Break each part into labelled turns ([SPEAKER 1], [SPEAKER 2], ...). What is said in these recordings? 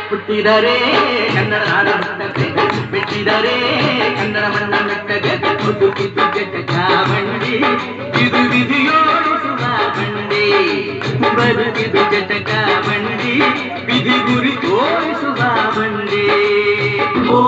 [SPEAKER 1] ಹುಟ್ಟಿದರೆ ಕನ್ನಡ ನಾಡ ಹುಟ್ಟಕ್ಕೆ ಬಿಟ್ಟಿದರೆ ಕನ್ನಡ ಮಣ್ಣ ಮೆಟ್ಟಗೆ ಬದುಕಿದ್ದು ಕೆಟ್ಟ ಚಾಮಂಡಿ ಇದು ವಿಧಿಯೋಡಿಸುವ ಬಂಡಿ ಬದುಕಿದ್ದು ಕೆಟ್ಟ ಚಾಮಂಡಿ ವಿಧಿ ಗುರಿ ತೋರಿಸುವ ಬಂಡಿ ಓ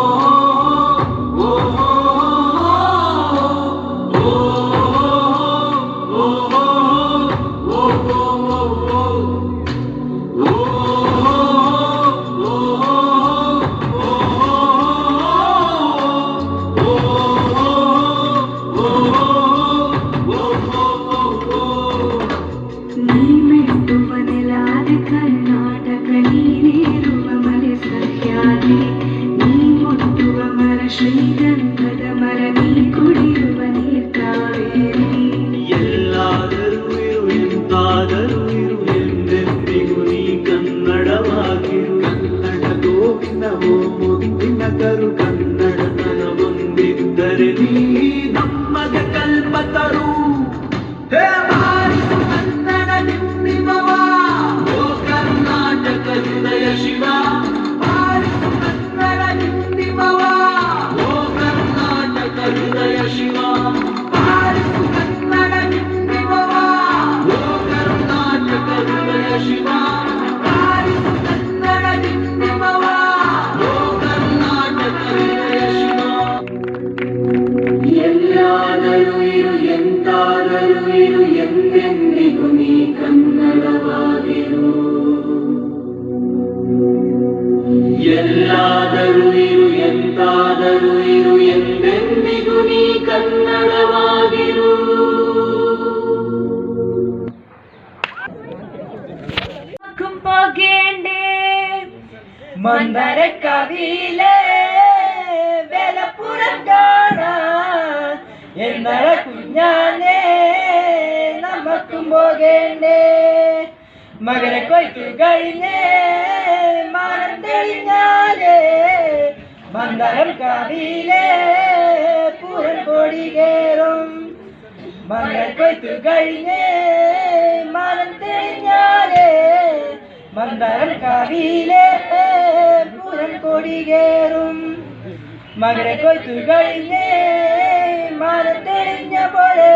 [SPEAKER 1] ಎಲ್ಲಾದರೂ ಇರು ಎಂತಾದರೂ ಇರು ಎಂದೆಂದಿಗೂ ನೀ ಕನ್ನಡವಾಗಿರು.
[SPEAKER 2] കുമ്പോകേണ്ടേ മന്ദരക്കവിയിലെ വേലപ്പുറം കാണാൻ എന്നട കുഞ്ഞാനേ നമുക്കും പോകേണ്ടേ. മകരെ കൊയ്ത്തു കഴിഞ്ഞേ മാനം തെളിഞ്ഞാലേ മന്ദരം കവിയിലെ പൂരം കൊടി കേറും. മകരെ കൊയ്ത്തു കഴിഞ്ഞേ മാനം തെളിഞ്ഞാലേ മന്ദരം കവിയിലെ പൂരം കൊടി കേറും. മകരെ കൊയ്ത്തു കഴിഞ്ഞേ മാനം തെളിഞ്ഞപ്പോഴേ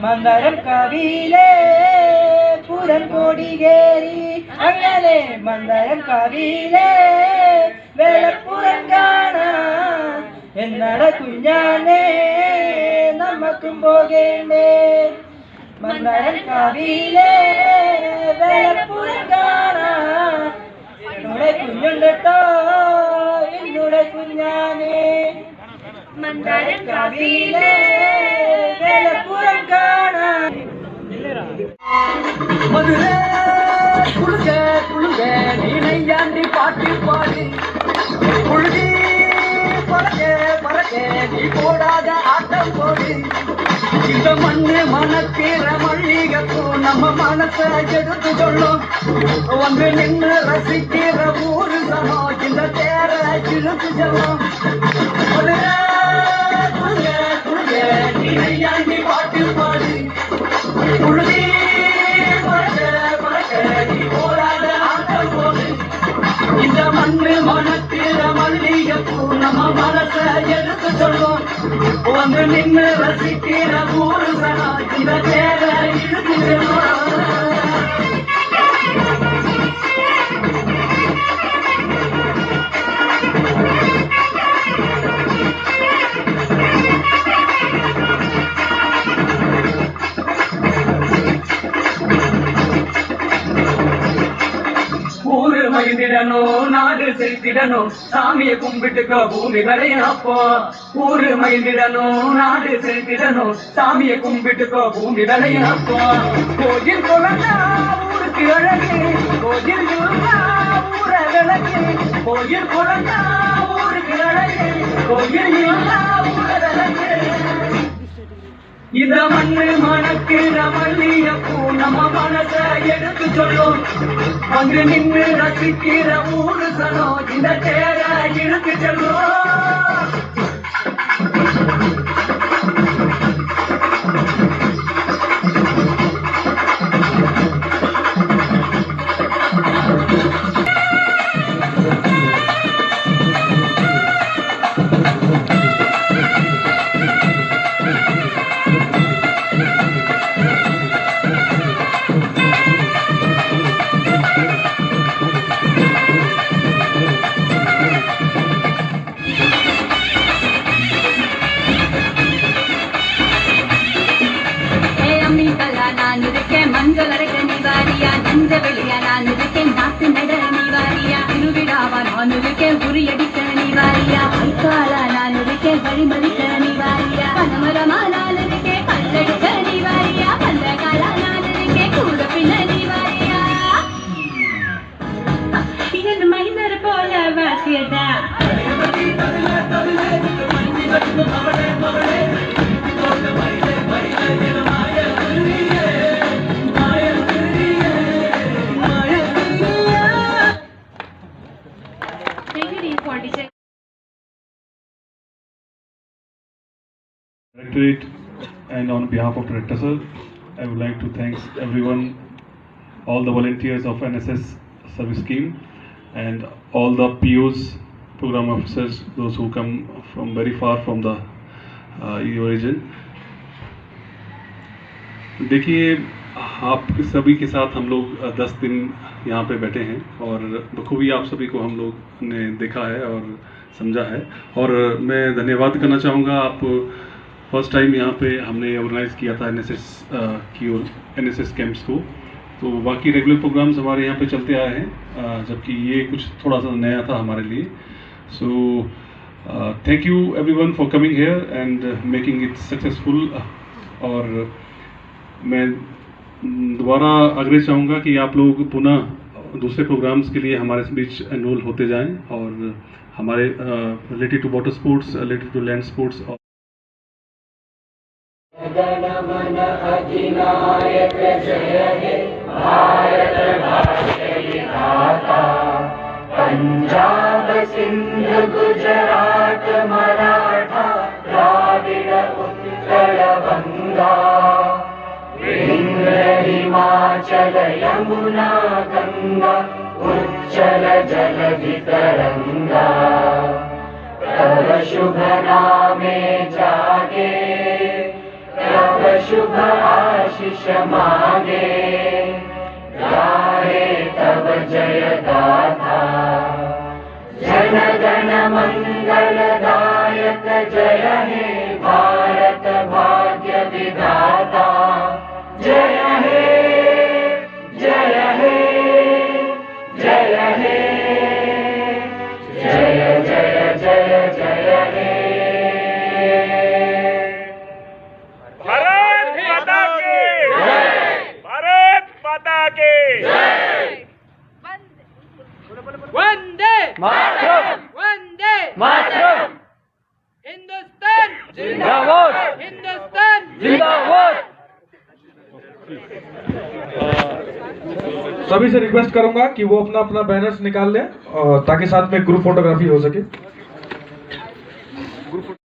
[SPEAKER 2] മന്ദരം കവിയിലെ പൂരം കൊടി കേറി. അങ്ങനെ മന്ദരം കവിയിലെ വേലപ്പുറം കാണാൻ എന്നട കുഞ്ഞാനേ നമുക്കും പോകേണ്ടേ. മന്ദരം കവിയിലെ വേലപ്പുറം കാണാൻ എന്നോടെ കുഞ്ഞുണ്ടോ എന്നോടെ കുഞ്ഞാനേ. മന്ദരം കവിയിലെ വേലപ്പുറം കാണാൻ
[SPEAKER 1] மதுரே குழுக குழுக நீனையாண்டி
[SPEAKER 2] பாட்டு பாடி புழுதி பறக்க பறக்க நீ போடாத ஆட்டம் போடு இந்த மண்ணு மணக்கிற மல்லிகைப்பூ நம்ம மனசை எடுத்து சொல்லும் வந்து நின்று ரசிக்கிற ஊரு சனம் இந்த தேர இழுத்து செல்லும் நீ நையாண்டி பாட்டு பாடு புழுதி நீ போராட ஆட்டம் போடு இந்த மண்ணு மணக்கிற மல்லிகைப்பூ நம்ம மனசை எடுத்து சொல்லும் வந்து நின்று ரசிக்கிற ஊரு சனம் இந்த தேர இழுத்து செல்லும் மகிழ்ந்திடணும் நாடு செலுத்திடணும் சாமியை கும்பிட்டுக்க பூமி விளையாப்போ ஊரு மகிழ்ந்திடணும் நாடு செலுத்திடணும் சாமியை கும்பிட்டுக்க பூமி விளையாப்போ கோயில் குழந்தா ஊருக்கு அழகு கோயில் ஊர விளக்கு கோயில் குழந்தா ஊருக்கு அழகு கோயில் ஊர விளக்கு இந்த மண்ணு மணக்கிற மல்லிகைப்பூ நம்ம மனசை எடுத்து சொல்லும் வந்து நின்று ரசிக்கிற ஊரு சனம் இந்த தேர இழுத்து செல்லும்
[SPEAKER 3] நான் இருக்கேன் மஞ்சள் அரைக்க நீ வாரியா நஞ்ச வெளியா நான் இருக்கேன் நாட்டு நட நீ வாரியா திருவிழாவா நான் இருக்கேன் உரியடிக்க நீ வாரியா ஐக்காலா நான் இருக்கேன் வழிமறிக்க நீ வாரியா பனமரமா நான் இருக்கேன் பல்லடிக்க நீ வாரியா பல்லகாலா நான் இருக்கேன் கூட பின்ன நீ வாரியா இது மைனர் போல வாசியதா
[SPEAKER 4] Directorate and on behalf of Director Sir, I would like to thank everyone, all the volunteers of NSS service scheme and all the POs, program officers, those who come from very far from the origin. देखिए आप सभी के साथ हम लोग 10 दिन यहाँ पे बैठे हैं और बखूबी आप सभी को हम लोग ने देखा है और समझा है और मैं धन्यवाद करना चाहूँगा आप फर्स्ट टाइम यहाँ पे हमने ऑर्गेनाइज़ किया था एनएसएस की ओर एनएसएस कैंप्स को तो बाकी रेगुलर प्रोग्राम्स हमारे यहाँ पे चलते आए हैं जबकि ये कुछ थोड़ा सा नया था हमारे लिए so thank you everyone for coming here and making it successful और मैं दोबारा आग्रह चाहूँगा कि आप लोग पुनः दूसरे प्रोग्राम्स के लिए हमारे बीच एनरोल होते जाएं और हमारे related to water sports related to land sports और
[SPEAKER 1] जनगण अधिनायक जय हे भारत भाग्य विधाता पंजाब सिंध गुजरात मराठा द्राविड उत्कल गंगा विंध्य हिमाचल यमुना गंगा उच्चल जलधि तरंगा तव शुभ नामे जागे तब शुभ आशीष मांगे गाए तब जय गाथा जन गण मंगलदायक जय हे भारत भाग्य विधाता जय हे जय हे जय हे जय जय जय जय हे
[SPEAKER 5] वंदे
[SPEAKER 2] मातरम,
[SPEAKER 1] वंदे
[SPEAKER 2] मातरम,
[SPEAKER 1] हिंदुस्तान
[SPEAKER 2] जिंदाबाद,
[SPEAKER 1] हिंदुस्तान
[SPEAKER 2] जिंदाबाद।
[SPEAKER 5] सभी से रिक्वेस्ट करूंगा कि वो अपना अपना बैनर्स निकाल लें ताकि साथ में ग्रुप फोटोग्राफी हो सके।